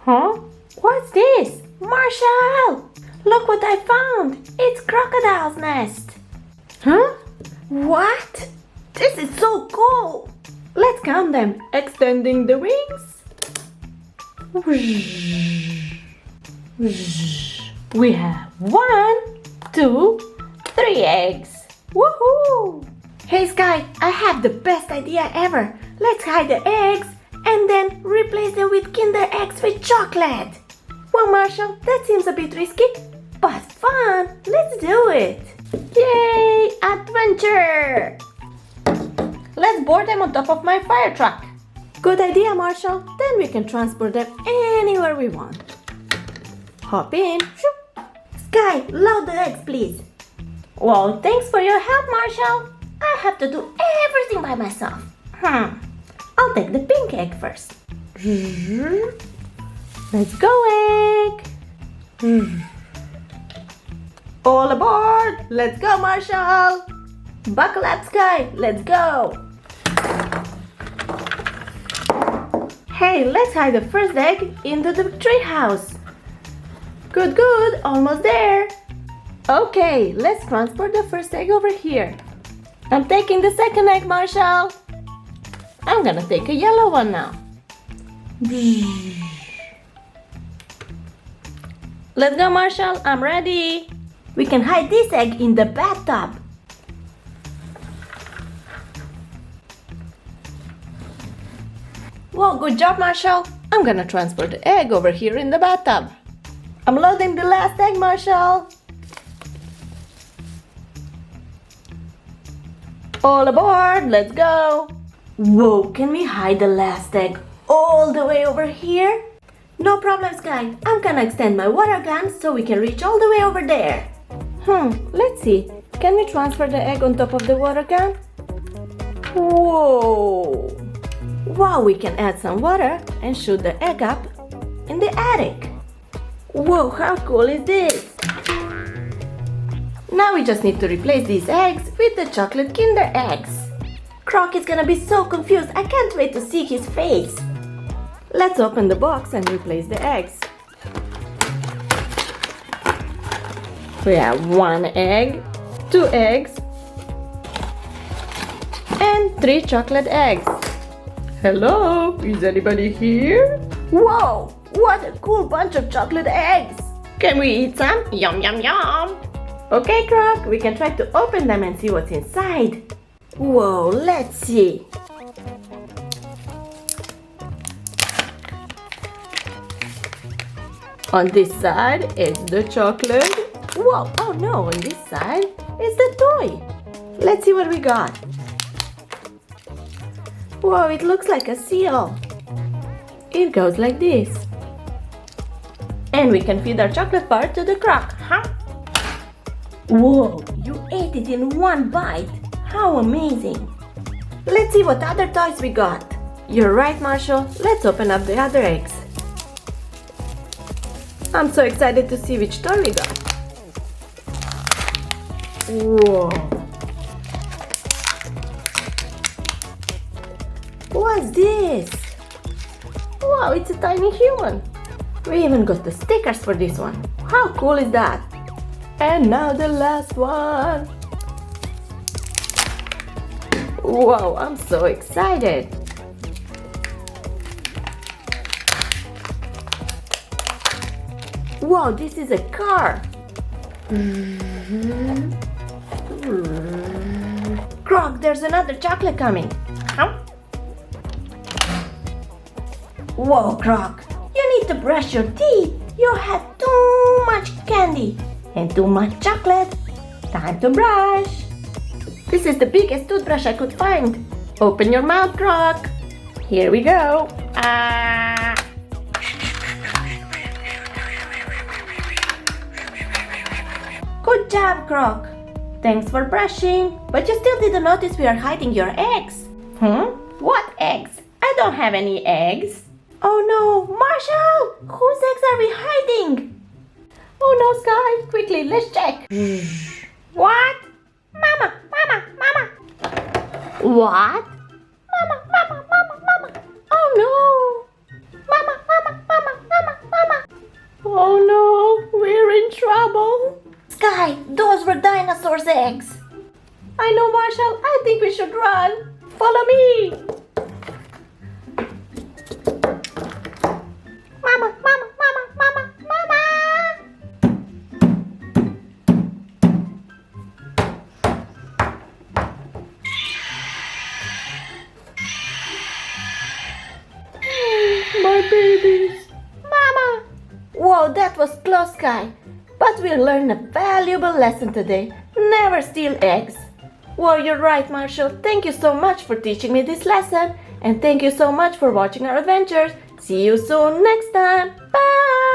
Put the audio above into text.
Huh? What's this? Marshall! Look what I found! It's crocodile's nest! Huh? What? This is so cool! Let's count them. Extending the wings. We have 1, 2, 3 eggs. Woohoo! Hey Skye, I have the best idea ever. Let's hide the eggs and then replace them with Kinder eggs with chocolate. Well, Marshall, that seems a bit risky, but fun. Let's do it. Yay, adventure! Let's board them on top of my fire truck. Good idea, Marshall. Then we can transport them anywhere we want. Hop in. Skye, load the eggs, please. Well, thanks for your help, Marshall. I have to do everything by myself. I'll take the pink egg first. Let's go, egg. All aboard. Let's go, Marshall. Buckle up, Skye. Let's go. Hey, let's hide the first egg into the tree house. Good, good. Almost there. Okay, let's transport the first egg over here. I'm taking the second egg, Marshall. I'm gonna take a yellow one now. Let's go, Marshall. I'm ready. We can hide this egg in the bathtub. Whoa, good job, Marshall. I'm gonna transport the egg over here in the bathtub. I'm loading the last egg, Marshall. All aboard, let's go. Whoa, can we hide the last egg all the way over here? No problem, Skye. I'm gonna extend my water gun so we can reach all the way over there. Let's see. Can we transfer the egg on top of the water gun? Whoa. Wow, we can add some water and shoot the egg up in the attic. Whoa, how cool is this? Now we just need to replace these eggs with the chocolate Kinder eggs. Croc is gonna be so confused. I can't wait to see his face. Let's open the box and replace the eggs. We have 1 egg, 2 eggs, and 3 chocolate eggs. Hello, is anybody here? Whoa, what a cool bunch of chocolate eggs. Can we eat some? Yum, yum, yum. Okay, Croc, we can try to open them and see what's inside. Whoa, let's see. On this side is the chocolate. Whoa, oh no, on this side is the toy. Let's see what we got. Whoa, it looks like a seal. It goes like this. And we can feed our chocolate bar to the Croc, huh? Whoa, you ate it in one bite. How amazing. Let's see what other toys we got. You're right, Marshall. Let's open up the other eggs. I'm so excited to see which toy we got. Whoa. What's this? Wow, it's a tiny human. We even got the stickers for this one. How cool is that? And now the last one. Wow, I'm so excited. Wow, this is a car. Croc, there's another chocolate coming. Huh? Whoa, Croc, you need to brush your teeth. You had too much candy and too much chocolate. Time to brush. This is the biggest toothbrush I could find. Open your mouth, Croc. Here we go. Good job, Croc. Thanks for brushing. But you still didn't notice we are hiding your eggs. What eggs? I don't have any eggs. Oh no, Marshall! Whose eggs are we hiding? Oh no, Skye! Quickly, let's check. What? Mama! What? Mama! Oh no! Mama! eggs. I know, Marshall. I think we should run. Follow me. Mama, mama, mama, mama, mama. My babies. Mama. Whoa, that was close, Skye. But we learned a valuable lesson today. Never steal eggs. Well, you're right, Marshall. Thank you so much for teaching me this lesson. And thank you so much for watching our adventures. See you soon next time. Bye!